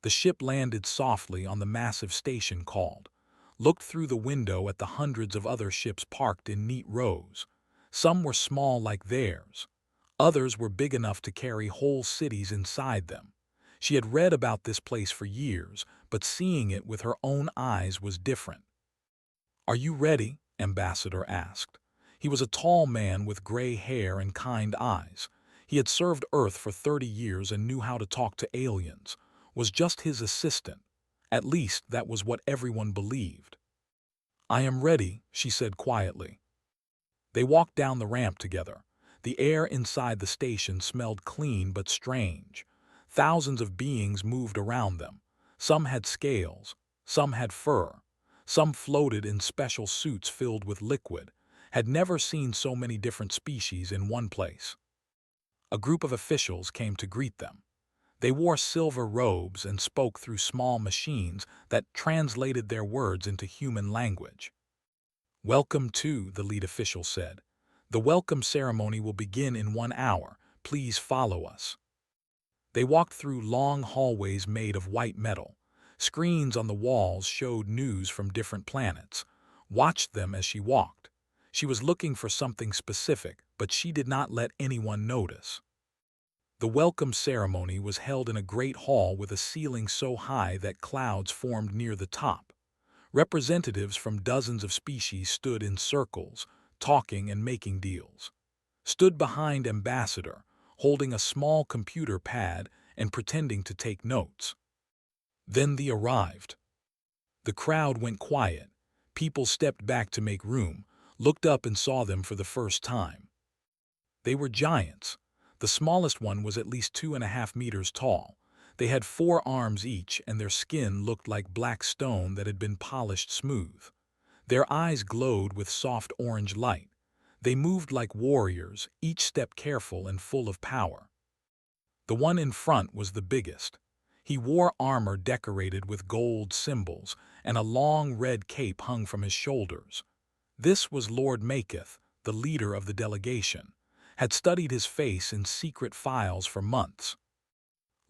The ship landed softly on the massive station called, looked through the window at the hundreds of other ships parked in neat rows. Some were small like theirs. Others were big enough to carry whole cities inside them. She had read about this place for years, but seeing it with her own eyes was different. "Are you ready?" Ambassador asked. He was a tall man with gray hair and kind eyes. He had served Earth for 30 years and knew how to talk to aliens, was just his assistant. At least that was what everyone believed. "I am ready," she said quietly. They walked down the ramp together. The air inside the station smelled clean but strange. Thousands of beings moved around them. Some had scales, some had fur, some floated in special suits filled with liquid, had never seen so many different species in one place. A group of officials came to greet them. They wore silver robes and spoke through small machines that translated their words into human language. "Welcome to," the lead official said. "The welcome ceremony will begin in 1 hour. Please follow us." They walked through long hallways made of white metal. Screens on the walls showed news from different planets. Watched them as she walked. She was looking for something specific, but she did not let anyone notice. The welcome ceremony was held in a great hall with a ceiling so high that clouds formed near the top. Representatives from dozens of species stood in circles, talking and making deals. Stood behind Ambassador, holding a small computer pad and pretending to take notes. Then they arrived. The crowd went quiet. People stepped back to make room, looked up and saw them for the first time. They were giants. The smallest one was at least 2.5 meters tall. They had 4 arms each, and their skin looked like black stone that had been polished smooth. Their eyes glowed with soft orange light. They moved like warriors, each step careful and full of power. The one in front was the biggest. He wore armor decorated with gold symbols, and a long red cape hung from his shoulders. This was Lord Maketh, the leader of the delegation. Had studied his face in secret files for months.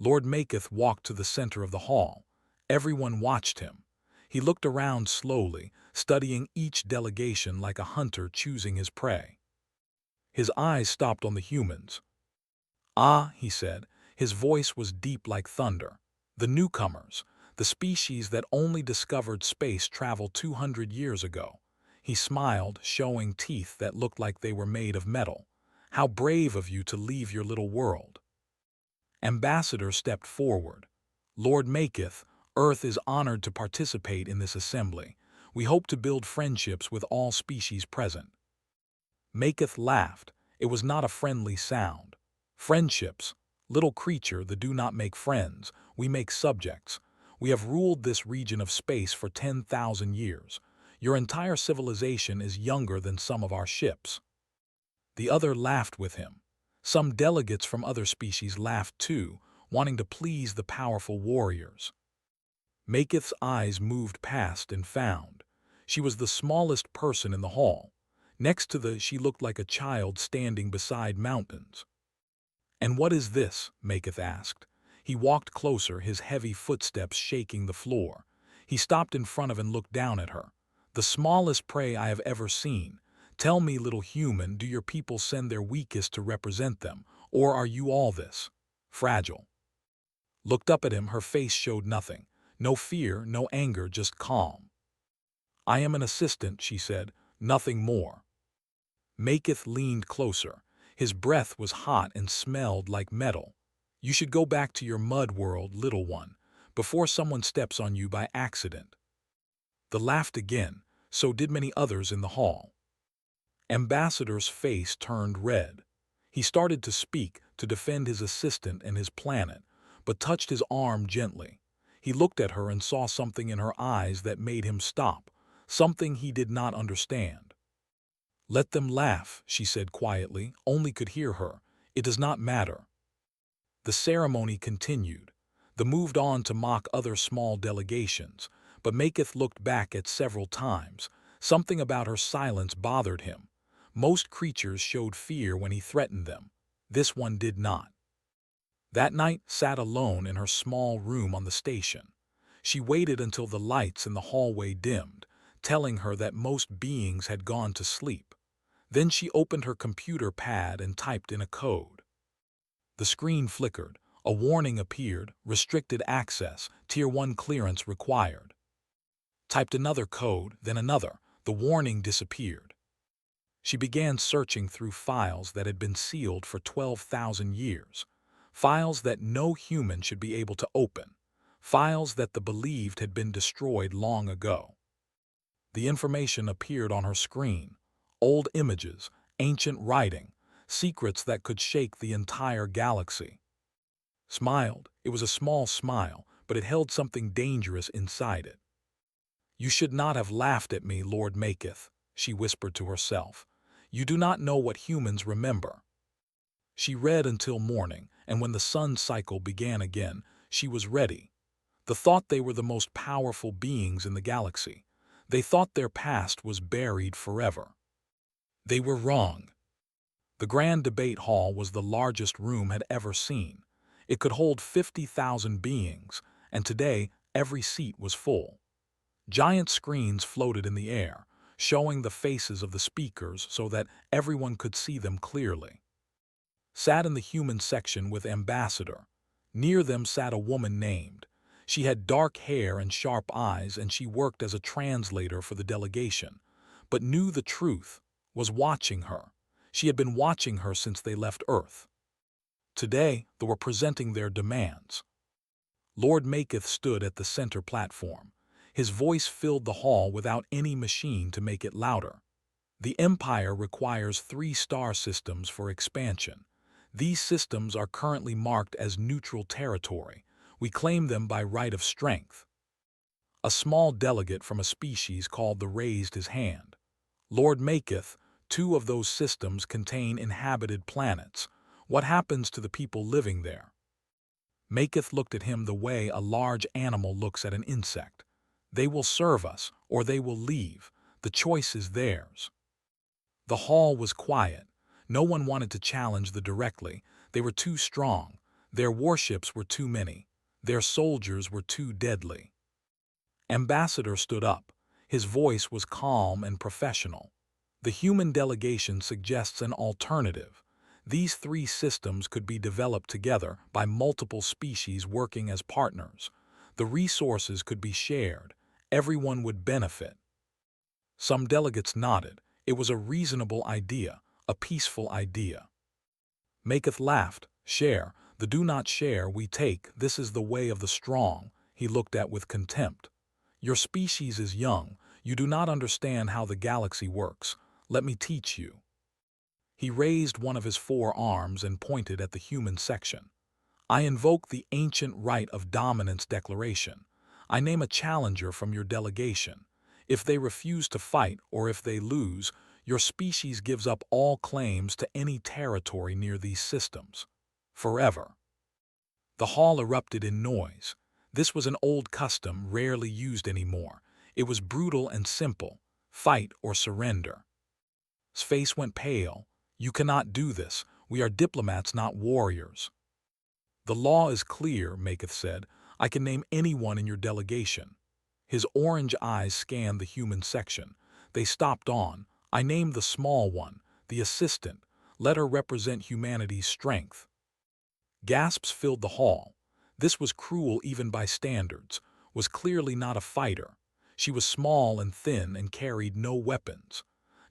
Lord Maketh walked to the center of the hall. Everyone watched him. He looked around slowly, studying each delegation like a hunter choosing his prey. His eyes stopped on the humans. "Ah," he said. His voice was deep like thunder. "The newcomers, the species that only discovered space travel 200 years ago." He smiled, showing teeth that looked like they were made of metal. "How brave of you to leave your little world." Ambassador stepped forward. "Lord Maketh, Earth is honored to participate in this assembly. We hope to build friendships with all species present." Maketh laughed. It was not a friendly sound. "Friendships. Little creature, the do not make friends. We make subjects. We have ruled this region of space for 10,000 years. Your entire civilization is younger than some of our ships." The other laughed with him. Some delegates from other species laughed too, wanting to please the powerful warriors. Maketh's eyes moved past and found. She was the smallest person in the hall. Next to she looked like a child standing beside mountains. "And what is this?" Maketh asked. He walked closer, his heavy footsteps shaking the floor. He stopped in front of and looked down at her. "The smallest prey I have ever seen. Tell me, little human, do your people send their weakest to represent them, or are you all this? Fragile?" Looked up at him, her face showed nothing. No fear, no anger, just calm. "I am an assistant," she said, "nothing more." Maketh leaned closer. His breath was hot and smelled like metal. "You should go back to your mud world, little one, before someone steps on you by accident." The laughed again. So did many others in the hall. Ambassador's face turned red. He started to speak, to defend his assistant and his planet, but touched his arm gently. He looked at her and saw something in her eyes that made him stop, something he did not understand. "Let them laugh," she said quietly, only could hear her. "It does not matter." The ceremony continued. They moved on to mock other small delegations, but Maketh looked back at several times. Something about her silence bothered him. Most creatures showed fear when he threatened them. This one did not. That night sat alone in her small room on the station. She waited until the lights in the hallway dimmed, telling her that most beings had gone to sleep. Then she opened her computer pad and typed in a code. The screen flickered. A warning appeared: restricted access, Tier 1 clearance required. Typed another code, then another. The warning disappeared. She began searching through files that had been sealed for 12,000 years. Files that no human should be able to open. Files that the believed had been destroyed long ago. The information appeared on her screen. Old images, ancient writing, secrets that could shake the entire galaxy. Smiled. It was a small smile, but it held something dangerous inside it. "You should not have laughed at me, Lord Maketh," she whispered to herself. "You do not know what humans remember." She read until morning, and when the sun cycle began again, she was ready. The thought they were the most powerful beings in the galaxy. They thought their past was buried forever. They were wrong. The Grand Debate Hall was the largest room had ever seen. It could hold 50,000 beings, and today every seat was full. Giant screens floated in the air, showing the faces of the speakers so that everyone could see them clearly. Sat in the human section with Ambassador. Near them sat a woman named. She had dark hair and sharp eyes, and she worked as a translator for the delegation, but knew the truth, was watching her. She had been watching her since they left Earth. Today, they were presenting their demands. Lord Maketh stood at the center platform. His voice filled the hall without any machine to make it louder. The Empire requires 3 star systems for expansion. These systems are currently marked as neutral territory. We claim them by right of strength. A small delegate from a species called the raised his hand. Lord Maketh, 2 of those systems contain inhabited planets. What happens to the people living there? Maketh looked at him the way a large animal looks at an insect. They will serve us, or they will leave. The choice is theirs. The hall was quiet. No one wanted to challenge the directly. They were too strong. Their warships were too many. Their soldiers were too deadly. Ambassador stood up. His voice was calm and professional. The human delegation suggests an alternative. These 3 systems could be developed together by multiple species working as partners. The resources could be shared. Everyone would benefit. Some delegates nodded. It was a reasonable idea, a peaceful idea. Maketh laughed. "Share. The do not share we take. This is the way of the strong," he looked at with contempt. "Your species is young. You do not understand how the galaxy works. Let me teach you." He raised one of his 4 arms and pointed at the human section. "I invoke the ancient right of dominance declaration. I name a challenger from your delegation. If they refuse to fight, or if they lose, your species gives up all claims to any territory near these systems. Forever." The hall erupted in noise. This was an old custom rarely used anymore. It was brutal and simple: fight or surrender. His face went pale. "You cannot do this. We are diplomats, not warriors." "The law is clear," Maketh said. "I can name anyone in your delegation." His orange eyes scanned the human section. They stopped on. "I named the small one, the assistant. Let her represent humanity's strength." Gasps filled the hall. This was cruel even by standards, was clearly not a fighter. She was small and thin and carried no weapons.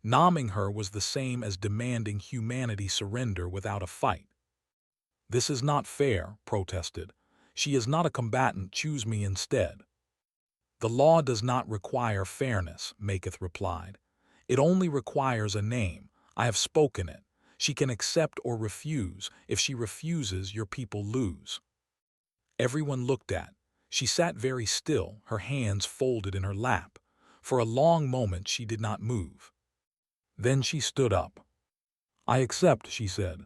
Naming her was the same as demanding humanity surrender without a fight. "This is not fair," protested. "She is not a combatant. Choose me instead." "The law does not require fairness," Maketh replied. "It only requires a name. I have spoken it. She can accept or refuse. If she refuses, your people lose." Everyone looked at. She sat very still, her hands folded in her lap. For a long moment she did not move. Then she stood up. "I accept," she said.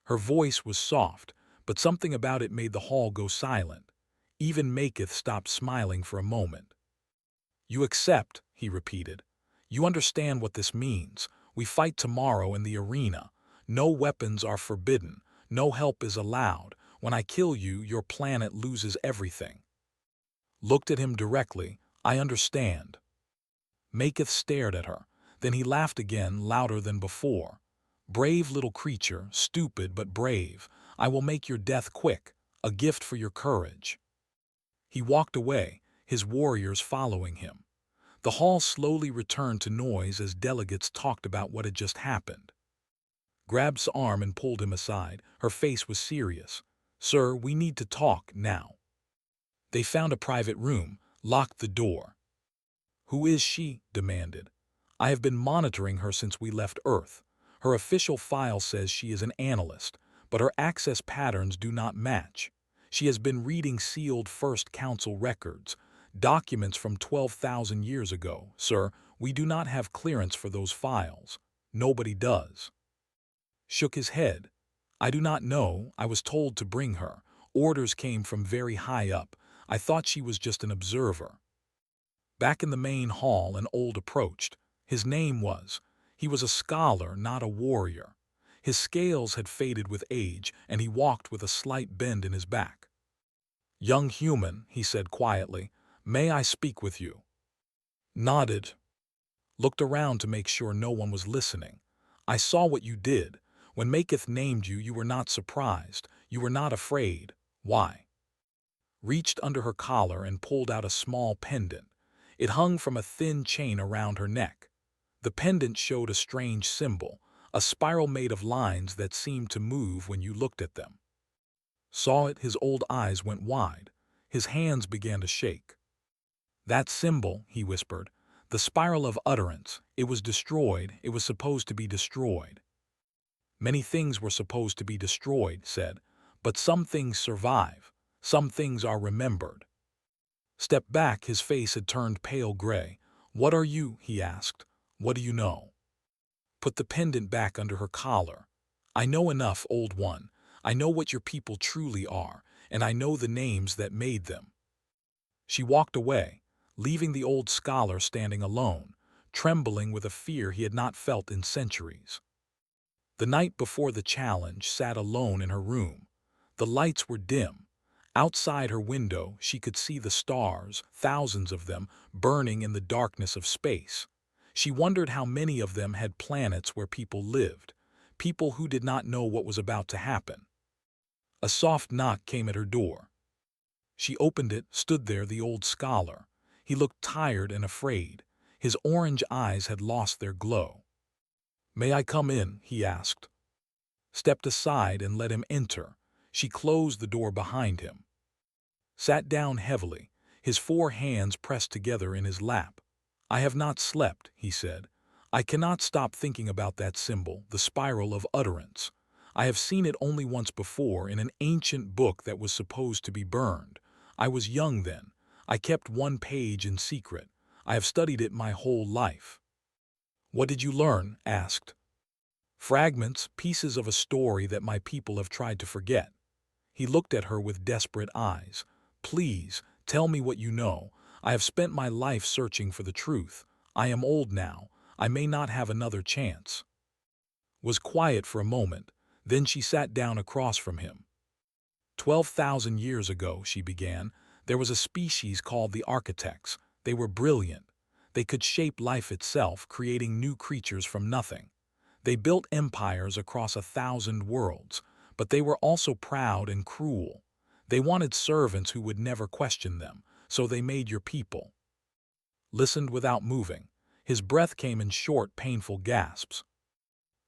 Her voice was soft, but something about it made the hall go silent. Even Maketh stopped smiling for a moment. "You accept," he repeated. "You understand what this means. We fight tomorrow in the arena. No weapons are forbidden. No help is allowed. When I kill you, your planet loses everything. Looked at him directly. I understand. Maketh stared at her. Then he laughed again, louder than before. Brave little creature, stupid but brave. I will make your death quick, a gift for your courage. He walked away, his warriors following him. The hall slowly returned to noise as delegates talked about what had just happened. Grabbed his arm and pulled him aside. Her face was serious. Sir, we need to talk now. They found a private room, locked the door. Who is she? Demanded. I have been monitoring her since we left Earth. Her official file says she is an analyst, but her access patterns do not match. She has been reading sealed First Council records, documents from 12,000 years ago. Sir, we do not have clearance for those files. Nobody does. Shook his head. I do not know. I was told to bring her. Orders came from very high up. I thought she was just an observer. Back in the main hall, an old approached. His name was. He was a scholar, not a warrior. His scales had faded with age, and he walked with a slight bend in his back. Young human, he said quietly, may I speak with you? Nodded. Looked around to make sure no one was listening. I saw what you did. When Maketh named you, you were not surprised. You were not afraid. Why? Reached under her collar and pulled out a small pendant. It hung from a thin chain around her neck. The pendant showed a strange symbol, a spiral made of lines that seemed to move when you looked at them. Saw it, his old eyes went wide. His hands began to shake. That symbol, he whispered, the spiral of utterance, it was destroyed, it was supposed to be destroyed. Many things were supposed to be destroyed, said, but some things survive, some things are remembered. Stepped back, his face had turned pale gray. What are you? He asked. What do you know? Put the pendant back under her collar. I know enough, old one. I know what your people truly are, and I know the names that made them. She walked away, leaving the old scholar standing alone, trembling with a fear he had not felt in centuries. The night before the challenge, sat alone in her room. The lights were dim. Outside her window, she could see the stars, thousands of them, burning in the darkness of space. She wondered how many of them had planets where people lived, people who did not know what was about to happen. A soft knock came at her door. She opened it, stood there the old scholar. He looked tired and afraid. His orange eyes had lost their glow. May I come in? He asked. Stepped aside and let him enter. She closed the door behind him. Sat down heavily, his 4 hands pressed together in his lap. I have not slept, he said. I cannot stop thinking about that symbol, the spiral of utterance. I have seen it only once before in an ancient book that was supposed to be burned. I was young then. I kept 1 page in secret. I have studied it my whole life. What did you learn? Asked. Fragments, pieces of a story that my people have tried to forget. He looked at her with desperate eyes. Please, tell me what you know. I have spent my life searching for the truth. I am old now. I may not have another chance. Was quiet for a moment. Then she sat down across from him. 12,000 years ago, she began, there was a species called the architects. They were brilliant. They could shape life itself, creating new creatures from nothing. They built empires across 1,000 worlds, but they were also proud and cruel. They wanted servants who would never question them, so they made your people. Listened without moving. His breath came in short, painful gasps.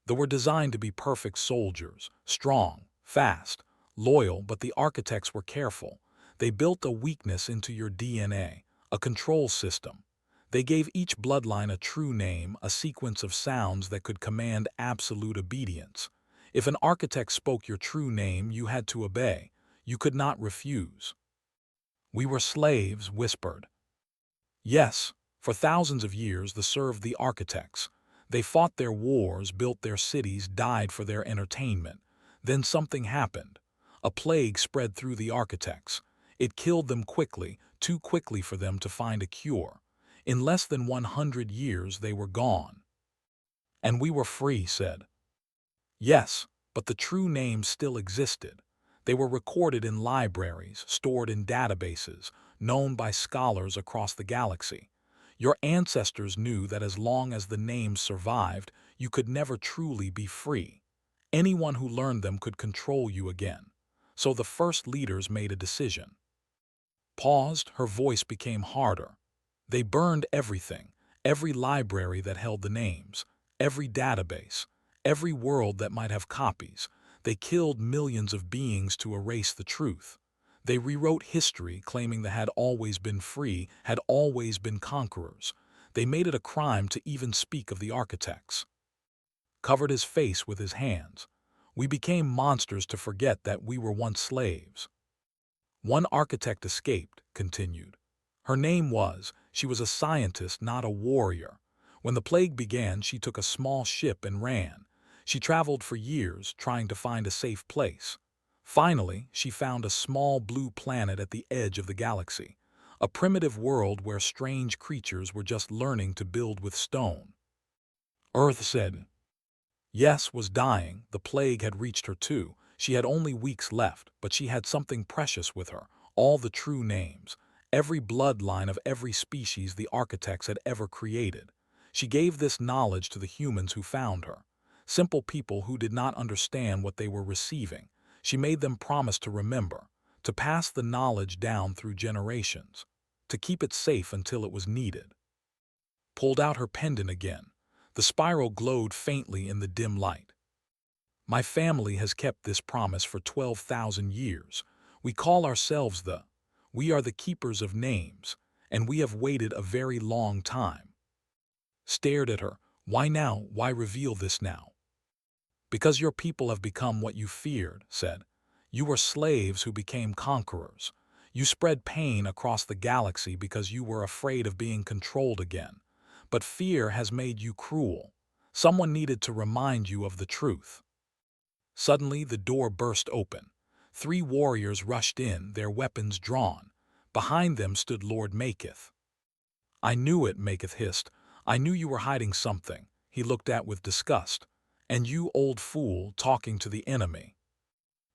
They were designed to be perfect soldiers, strong, fast, loyal, but the architects were careful. They built a weakness into your DNA, a control system. They gave each bloodline a true name, a sequence of sounds that could command absolute obedience. If an architect spoke your true name, you had to obey. You could not refuse. We were slaves, whispered. Yes, for thousands of years they served the architects. They fought their wars, built their cities, died for their entertainment. Then something happened. A plague spread through the architects. It killed them quickly, too quickly for them to find a cure. In less than 100 years they were gone. And we were free, said. Yes, but the true name still existed. They were recorded in libraries, stored in databases, known by scholars across the galaxy. Your ancestors knew that as long as the names survived, you could never truly be free. Anyone who learned them could control you again. So the first leaders made a decision. Paused, her voice became harder. They burned everything, every library that held the names, every database, every world that might have copies. They killed millions of beings to erase the truth. They rewrote history, claiming they had always been free, had always been conquerors. They made it a crime to even speak of the architects. Covered his face with his hands. We became monsters to forget that we were once slaves. One architect escaped, continued. Her name she was a scientist, not a warrior. When the plague began, she took a small ship and ran. She traveled for years, trying to find a safe place. Finally, she found a small blue planet at the edge of the galaxy, a primitive world where strange creatures were just learning to build with stone. Earth said, yes, was dying. The plague had reached her too. She had only weeks left, but she had something precious with her, all the true names, every bloodline of every species the architects had ever created. She gave this knowledge to the humans who found her, simple people who did not understand what they were receiving. She made them promise to remember, to pass the knowledge down through generations, to keep it safe until it was needed. Pulled out her pendant again. The spiral glowed faintly in the dim light. My family has kept this promise for 12,000 years. We call ourselves we are the keepers of names, and we have waited a very long time. Stared at her. Why now? Why reveal this now? Because your people have become what you feared, said. You were slaves who became conquerors. You spread pain across the galaxy because you were afraid of being controlled again. But fear has made you cruel. Someone needed to remind you of the truth. Suddenly, the door burst open. 3 warriors rushed in, their weapons drawn. Behind them stood Lord Maketh. I knew it, Maketh hissed. I knew you were hiding something. He looked at with disgust. And you, old fool, talking to the enemy.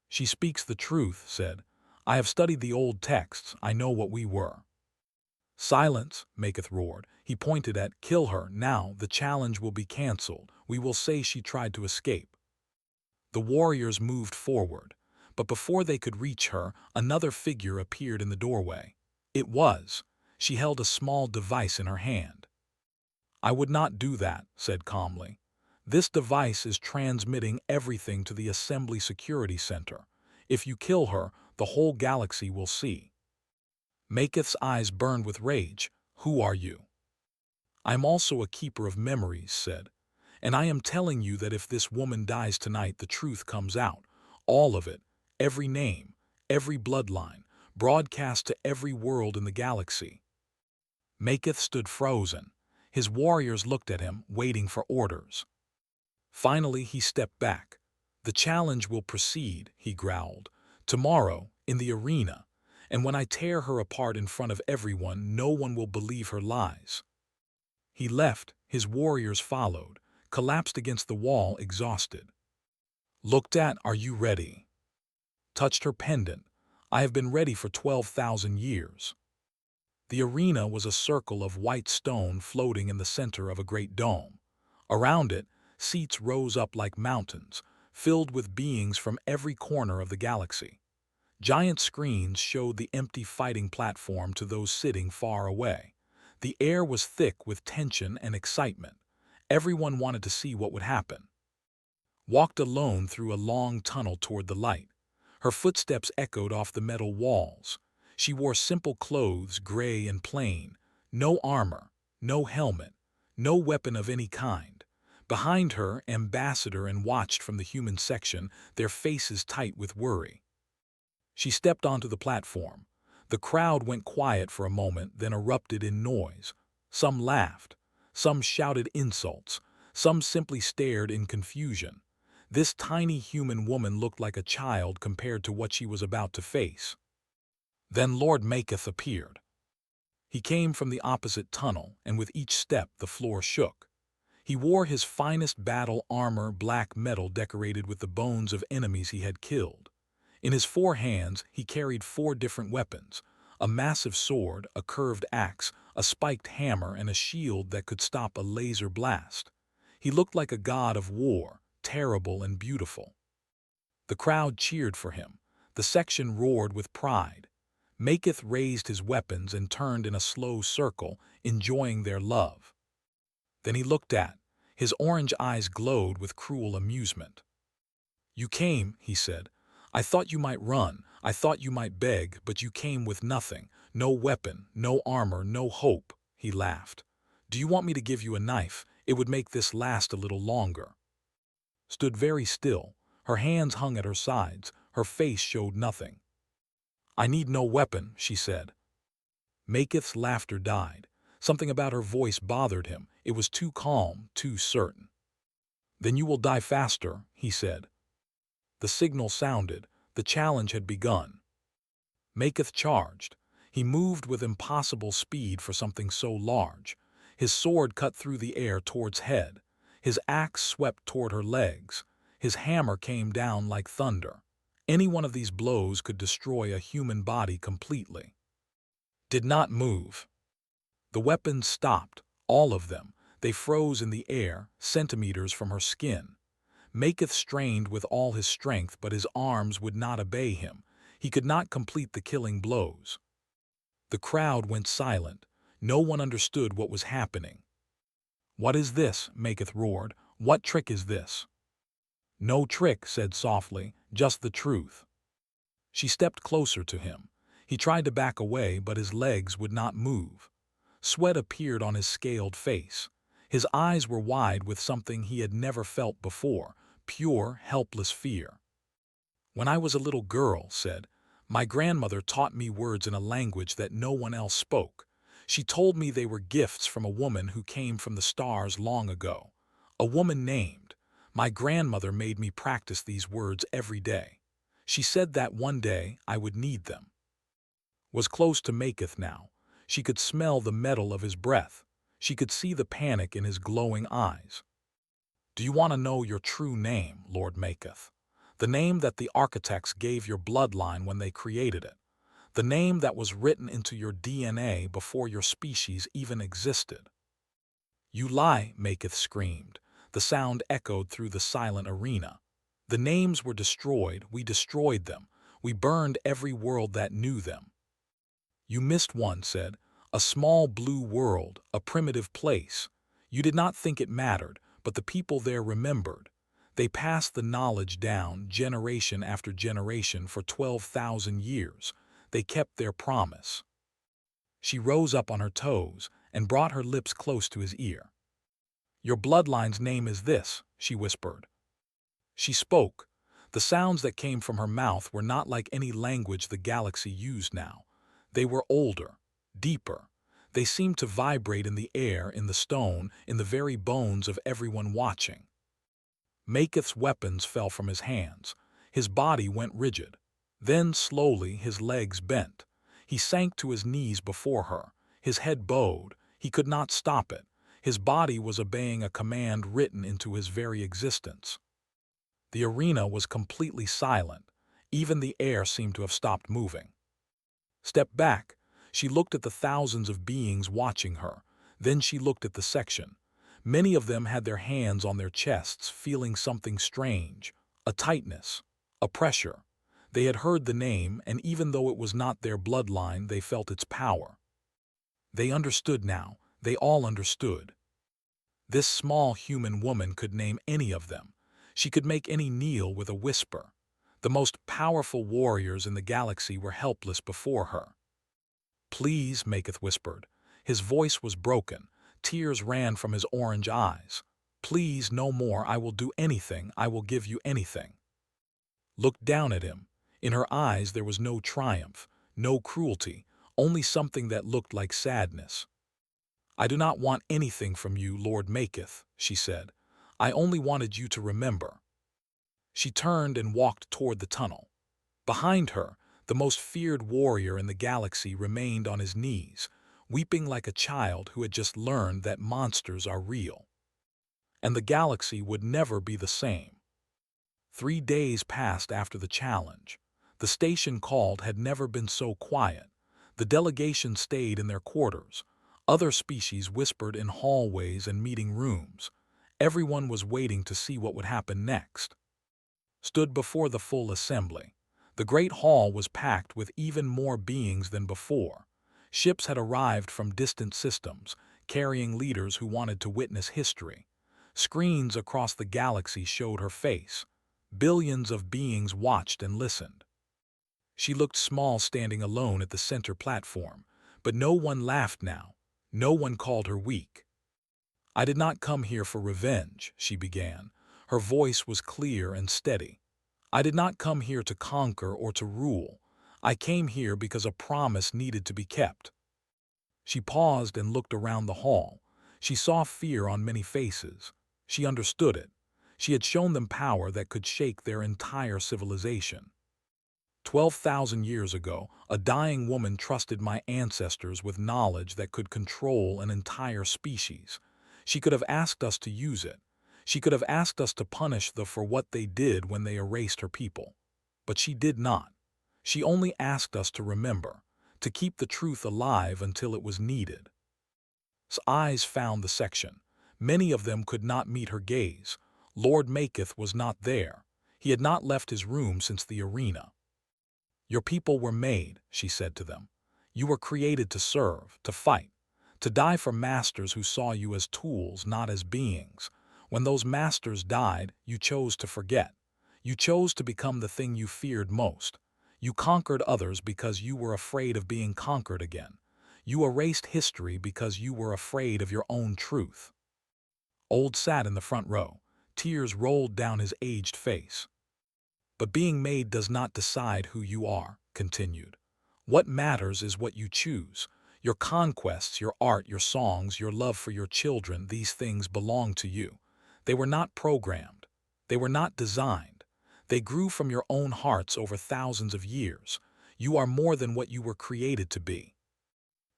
She speaks the truth, said. I have studied the old texts. I know what we were. Silence, Maketh roared. He pointed at, kill her, now, the challenge will be cancelled. We will say she tried to escape. The warriors moved forward, but before they could reach her, another figure appeared in the doorway. She held a small device in her hand. I would not do that, said calmly. This device is transmitting everything to the Assembly Security Center. If you kill her, the whole galaxy will see. Maketh's eyes burned with rage. Who are you? I am also a keeper of memories, said. And I am telling you that if this woman dies tonight, the truth comes out. All of it, every name, every bloodline, broadcast to every world in the galaxy. Maketh stood frozen. His warriors looked at him, waiting for orders. Finally, he stepped back. The challenge will proceed, he growled. Tomorrow, in the arena. And when I tear her apart in front of everyone, no one will believe her lies. He left, his warriors followed, collapsed against the wall, exhausted. Looked at, are you ready? Touched her pendant. I have been ready for 12,000 years. The arena was a circle of white stone floating in the center of a great dome. Around it, seats rose up like mountains, filled with beings from every corner of the galaxy. Giant screens showed the empty fighting platform to those sitting far away. The air was thick with tension and excitement. Everyone wanted to see what would happen. Walked alone through a long tunnel toward the light. Her footsteps echoed off the metal walls. She wore simple clothes, gray and plain. No armor, no helmet, no weapon of any kind. Behind her, ambassador and watched from the human section, their faces tight with worry. She stepped onto the platform. The crowd went quiet for a moment, then erupted in noise. Some laughed. Some shouted insults. Some simply stared in confusion. This tiny human woman looked like a child compared to what she was about to face. Then Lord Maketh appeared. He came from the opposite tunnel, and with each step the floor shook. He wore his finest battle armor, black metal decorated with the bones of enemies he had killed. In his 4 hands, he carried 4 different weapons: a massive sword, a curved axe, a spiked hammer, and a shield that could stop a laser blast. He looked like a god of war, terrible and beautiful. The crowd cheered for him. The section roared with pride. Maketh raised his weapons and turned in a slow circle, enjoying their love. Then he looked at. His orange eyes glowed with cruel amusement. "You came," he said. "I thought you might run, I thought you might beg, but you came with nothing. No weapon, no armor, no hope." He laughed. "Do you want me to give you a knife? It would make this last a little longer." Stood very still. Her hands hung at her sides. Her face showed nothing. "I need no weapon," she said. Maketh's laughter died. Something about her voice bothered him. It was too calm, too certain. "Then you will die faster," he said. The signal sounded. The challenge had begun. Maketh charged. He moved with impossible speed for something so large. His sword cut through the air towards head. His axe swept toward her legs. His hammer came down like thunder. Any one of these blows could destroy a human body completely. Did not move. The weapons stopped, all of them. They froze in the air, centimeters from her skin. Maketh strained with all his strength, but his arms would not obey him. He could not complete the killing blows. The crowd went silent. No one understood what was happening. "What is this?" Maketh roared. "What trick is this?" "No trick," said softly, "just the truth." She stepped closer to him. He tried to back away, but his legs would not move. Sweat appeared on his scaled face. His eyes were wide with something he had never felt before, pure, helpless fear. "When I was a little girl," said, "my grandmother taught me words in a language that no one else spoke. She told me they were gifts from a woman who came from the stars long ago. A woman named. My grandmother made me practice these words every day. She said that one day I would need them." Was close to Maketh now. She could smell the metal of his breath. She could see the panic in his glowing eyes. "Do you want to know your true name, Lord Maketh? The name that the architects gave your bloodline when they created it. The name that was written into your DNA before your species even existed." "You lie," Maketh screamed. The sound echoed through the silent arena. "The names were destroyed. We destroyed them. We burned every world that knew them." "You missed one," said. "A small blue world, a primitive place. You did not think it mattered, but the people there remembered. They passed the knowledge down, generation after generation, for 12,000 years. They kept their promise." She rose up on her toes and brought her lips close to his ear. "Your bloodline's name is this," she whispered. She spoke. The sounds that came from her mouth were not like any language the galaxy used now. They were older, deeper. They seemed to vibrate in the air, in the stone, in the very bones of everyone watching. Maketh's weapons fell from his hands. His body went rigid. Then, slowly, his legs bent. He sank to his knees before her. His head bowed. He could not stop it. His body was obeying a command written into his very existence. The arena was completely silent. Even the air seemed to have stopped moving. "Step back." She looked at the thousands of beings watching her. Then she looked at the section. Many of them had their hands on their chests, feeling something strange, a tightness, a pressure. They had heard the name, and even though it was not their bloodline, they felt its power. They understood now. They all understood. This small human woman could name any of them. She could make any kneel with a whisper. The most powerful warriors in the galaxy were helpless before her. "Please," Maketh whispered. His voice was broken. Tears ran from his orange eyes. "Please, no more. I will do anything. I will give you anything." Looked down at him. In her eyes there was no triumph, no cruelty, only something that looked like sadness. "I do not want anything from you, Lord Maketh," she said. "I only wanted you to remember." She turned and walked toward the tunnel. Behind her, the most feared warrior in the galaxy remained on his knees, weeping like a child who had just learned that monsters are real. And the galaxy would never be the same. 3 days passed after the challenge. The station called had never been so quiet. The delegation stayed in their quarters. Other species whispered in hallways and meeting rooms. Everyone was waiting to see what would happen next. Stood before the full assembly. The great hall was packed with even more beings than before. Ships had arrived from distant systems, carrying leaders who wanted to witness history. Screens across the galaxy showed her face. Billions of beings watched and listened. She looked small standing alone at the center platform, but no one laughed now. No one called her weak. "I did not come here for revenge," she began. Her voice was clear and steady. "I did not come here to conquer or to rule. I came here because a promise needed to be kept." She paused and looked around the hall. She saw fear on many faces. She understood it. She had shown them power that could shake their entire civilization. 12,000 years ago, a dying woman trusted my ancestors with knowledge that could control an entire species. She could have asked us to use it. She could have asked us to punish them for what they did when they erased her people. But she did not. She only asked us to remember, to keep the truth alive until it was needed. His eyes found the section. Many of them could not meet her gaze. Lord Maketh was not there. He had not left his room since the arena. "Your people were made," she said to them. "You were created to serve, to fight, to die for masters who saw you as tools, not as beings. When those masters died, you chose to forget. You chose to become the thing you feared most. You conquered others because you were afraid of being conquered again. You erased history because you were afraid of your own truth." Old sat in the front row. Tears rolled down his aged face. "But being made does not decide who you are," continued. "What matters is what you choose. Your conquests, your art, your songs, your love for your children, these things belong to you. They were not programmed. They were not designed. They grew from your own hearts over thousands of years. You are more than what you were created to be."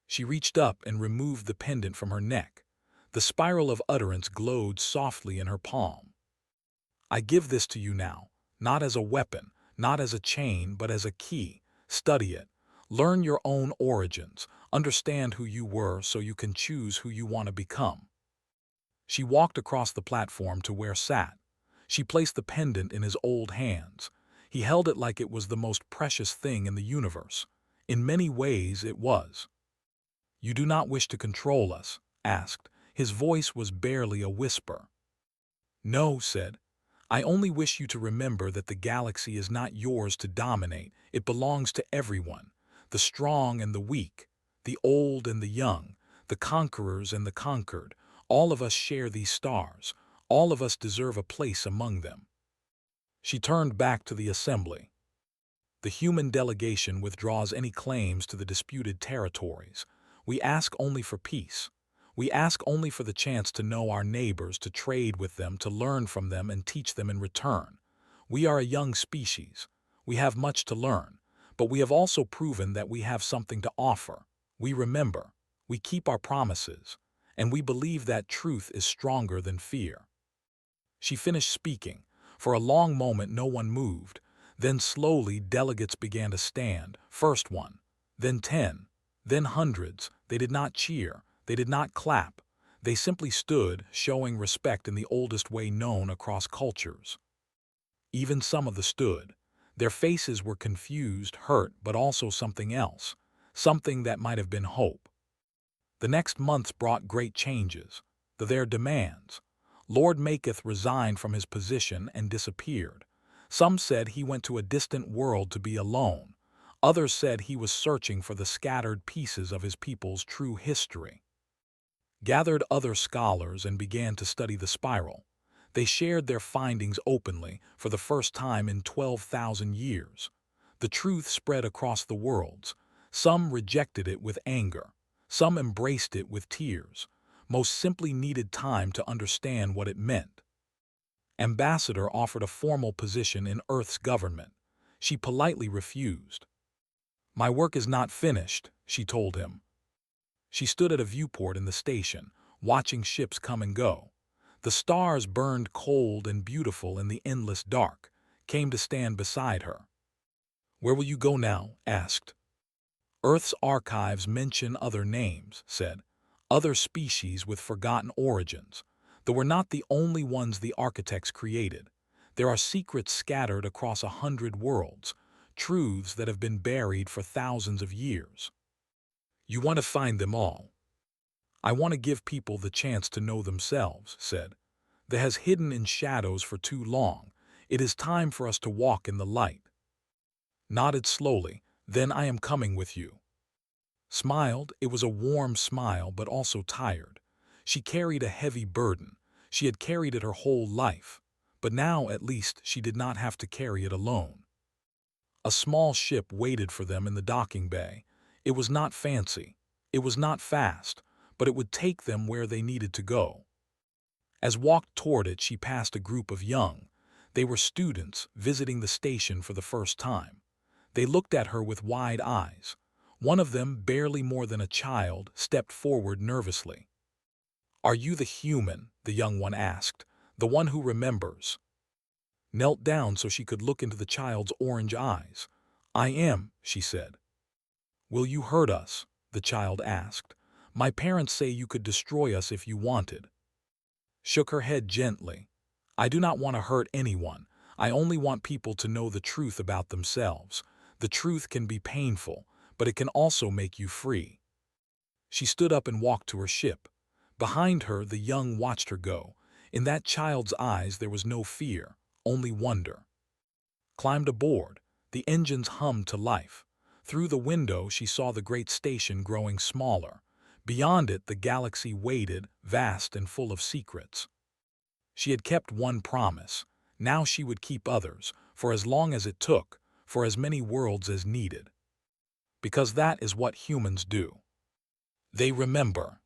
She reached up and removed the pendant from her neck. The spiral of utterance glowed softly in her palm. "I give this to you now. Not as a weapon, not as a chain, but as a key. Study it. Learn your own origins. Understand who you were so you can choose who you want to become." She walked across the platform to where sat. She placed the pendant in his old hands. He held it like it was the most precious thing in the universe. In many ways it was. "You do not wish to control us?" asked. His voice was barely a whisper. "No," said. "I only wish you to remember that the galaxy is not yours to dominate. It belongs to everyone, the strong and the weak, the old and the young, the conquerors and the conquered. All of us share these stars. All of us deserve a place among them." She turned back to the assembly. "The human delegation withdraws any claims to the disputed territories. We ask only for peace. We ask only for the chance to know our neighbors, to trade with them, to learn from them and teach them in return. We are a young species. We have much to learn, but we have also proven that we have something to offer. We remember, we keep our promises, and we believe that truth is stronger than fear." She finished speaking. For a long moment no one moved. Then slowly delegates began to stand, first one, then 10, then hundreds. They did not cheer. They did not clap. They simply stood, showing respect in the oldest way known across cultures. Even some of them stood. Their faces were confused, hurt, but also something else. Something that might have been hope. The next months brought great changes. Their demands. Lord Maketh resigned from his position and disappeared. Some said he went to a distant world to be alone. Others said he was searching for the scattered pieces of his people's true history. Gathered other scholars and began to study the spiral. They shared their findings openly for the first time in 12,000 years. The truth spread across the worlds. Some rejected it with anger. Some embraced it with tears. Most simply needed time to understand what it meant. Ambassador offered a formal position in Earth's government. She politely refused. "My work is not finished," she told him. She stood at a viewport in the station, watching ships come and go. The stars burned cold and beautiful in the endless dark, came to stand beside her. "Where will you go now?" asked. "Earth's archives mention other names," said. "Other species with forgotten origins. Though we're not the only ones the architects created. There are secrets scattered across 100 worlds, truths that have been buried for thousands of years. You want to find them all." "I want to give people the chance to know themselves," said. "That has hidden in shadows for too long. It is time for us to walk in the light." Nodded slowly. "Then I am coming with you." Smiled. It was a warm smile, but also tired. She carried a heavy burden. She had carried it her whole life. But now, at least, she did not have to carry it alone. A small ship waited for them in the docking bay. It was not fancy. It was not fast, but it would take them where they needed to go. As walked toward it, she passed a group of young. They were students visiting the station for the first time. They looked at her with wide eyes. One of them, barely more than a child, stepped forward nervously. "Are you the human?" the young one asked. "The one who remembers?" Knelt down so she could look into the child's orange eyes. "I am," she said. "Will you hurt us?" the child asked. "My parents say you could destroy us if you wanted." Shook her head gently. "I do not want to hurt anyone. I only want people to know the truth about themselves. The truth can be painful, but it can also make you free." She stood up and walked to her ship. Behind her, the young watched her go. In that child's eyes there was no fear, only wonder. Climbed aboard. The engines hummed to life. Through the window she saw the great station growing smaller. Beyond it the galaxy waited, vast and full of secrets. She had kept one promise. Now she would keep others, for as long as it took, for as many worlds as needed. Because that is what humans do. They remember.